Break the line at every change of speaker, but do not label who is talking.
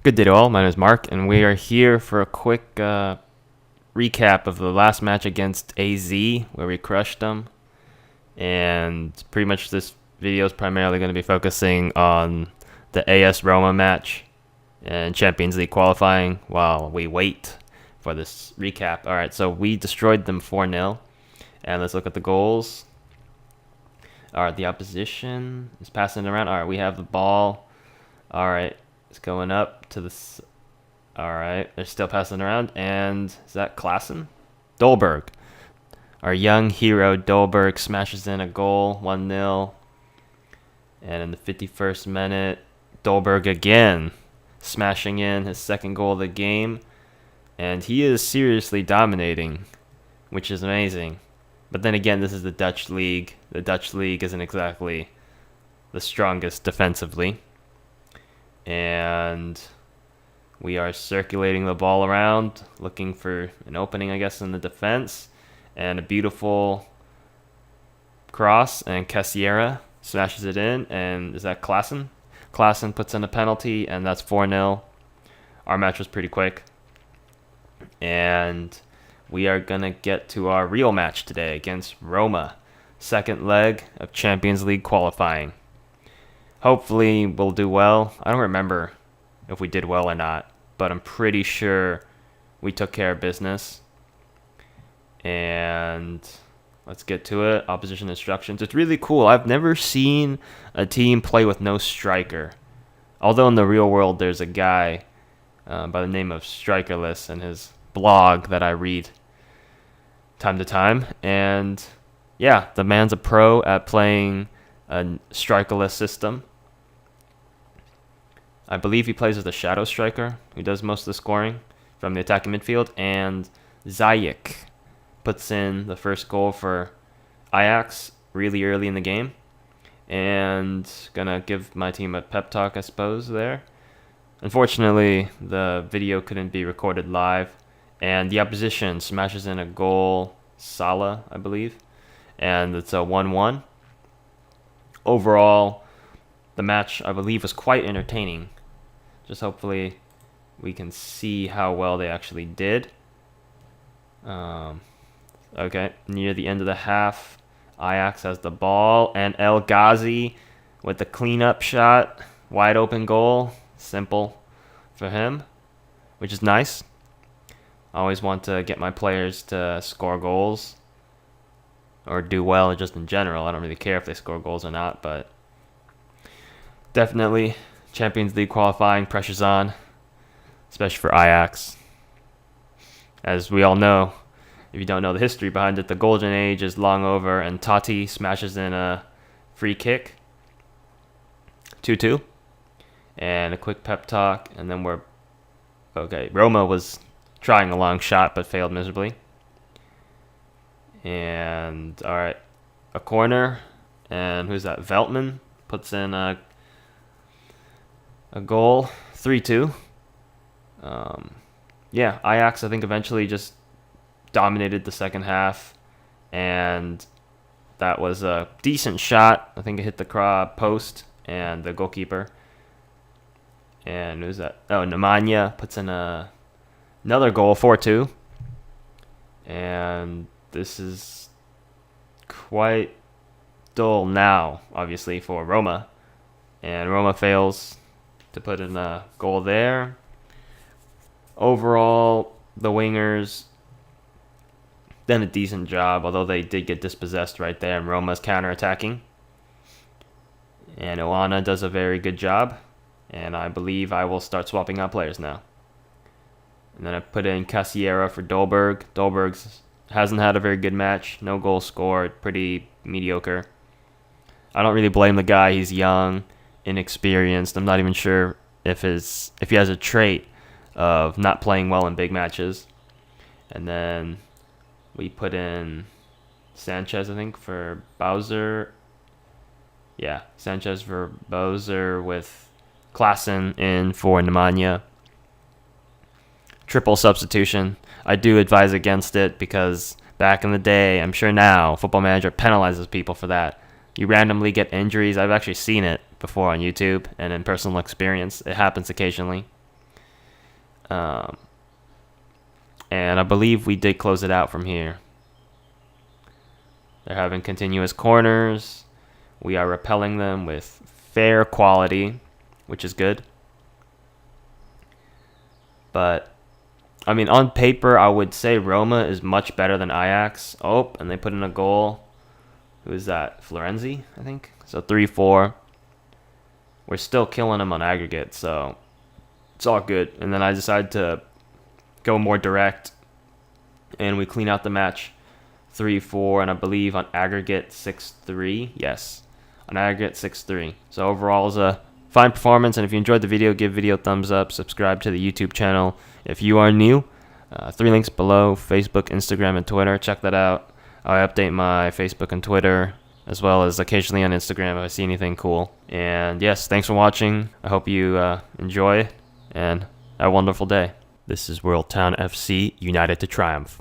Good day to all. My name is Mark, and we are here for a quick recap of the last match against AZ, where we crushed them. And pretty much this video is primarily going to be focusing on the AS Roma match and Champions League qualifying while we wait for this recap. All right, so we destroyed them 4-0. And let's look at the goals. All right, the opposition is passing it around. All right, we have the ball. All right. It's going up to this. All right, they're still passing around. And is that Klassen? Dolberg. Our young hero, Dolberg, smashes in a goal, 1-0. And in the 51st minute, Dolberg again, smashing in his second goal of the game. And he is seriously dominating, which is amazing. But then again, this is the Dutch league. The Dutch league isn't exactly the strongest defensively. And we are circulating the ball around, looking for an opening, I guess, in the defense. And a beautiful cross, and Cassiera smashes it in. And is that Klassen? Klassen puts in a penalty, and that's 4-0. Our match was pretty quick. And we are going to get to our real match today against Roma. Second leg of Champions League qualifying. Hopefully we'll do well. I don't remember if we did well or not, but I'm pretty sure we took care of business. And let's get to it. Opposition instructions. It's really cool. I've never seen a team play with no striker. Although in the real world there's a guy by the name of Strikerless and his blog that I read time to time. And yeah, the man's a pro at playing a strikerless system. I believe he plays as a shadow striker who does most of the scoring from the attacking midfield. And Ziyech puts in the first goal for Ajax really early in the game. And gonna give my team a pep talk, I suppose, there. Unfortunately, the video couldn't be recorded live. And the opposition smashes in a goal, Salah, I believe. And it's a 1-1. Overall, the match, I believe, was quite entertaining. Just hopefully we can see how well they actually did. Okay, near the end of the half, Ajax has the ball, and El Ghazi with the cleanup shot, wide open goal, simple for him, which is nice. I always want to get my players to score goals or do well just in general. I don't really care if they score goals or not, but definitely Champions League qualifying, pressure's on, especially for Ajax. As we all know, if you don't know the history behind it, the golden age is long over, and Totti smashes in a free kick. 2-2. And a quick pep talk, and then we're... Okay, Roma was trying a long shot, but failed miserably. And, alright, a corner, and who's that? Veltman puts in a goal, 3-2. Yeah, Ajax, I think, eventually just dominated the second half, and that was a decent shot. I think it hit the post and the goalkeeper. And who's that? Oh, Nemanja puts in another goal, 4-2. And this is quite dull now, obviously, for Roma. And Roma fails to put in a goal there. Overall, the wingers done a decent job, although they did get dispossessed right there, and Roma's counterattacking. And Oana does a very good job, and I believe I will start swapping out players now. And then I put in Cassiera for Dolberg. Dolberg hasn't had a very good match. No goals scored. Pretty mediocre. I don't really blame the guy. He's young, inexperienced. I'm not even sure if he has a trait of not playing well in big matches. And then we put in Sanchez, I think, for Bowser. Yeah, Sanchez for Bowser with Klassen in for Nemanja. Triple substitution. I do advise against it because back in the day, I'm sure now, Football Manager penalizes people for that. You randomly get injuries. I've actually seen it before on YouTube and in personal experience. It happens occasionally. And I believe we did close it out from here. They're having continuous corners. We are repelling them with fair quality, which is good. But, I mean, on paper, I would say Roma is much better than Ajax. Oh, and they put in a goal. Who is that? Florenzi, I think. So 3-4. We're still killing them on aggregate, so it's all good. And then I decided to go more direct, and we clean out the match 3-4, and I believe on aggregate 6-3. Yes, on aggregate 6-3. So overall is a fine performance, and if you enjoyed the video, give video a thumbs up, subscribe to the YouTube channel if you are new. 3 links below: Facebook, Instagram, and Twitter. Check that out. I update my Facebook and Twitter, as well as occasionally on Instagram if I see anything cool. And yes, thanks for watching. I hope you enjoy and have a wonderful day. This is World Town FC, united to triumph.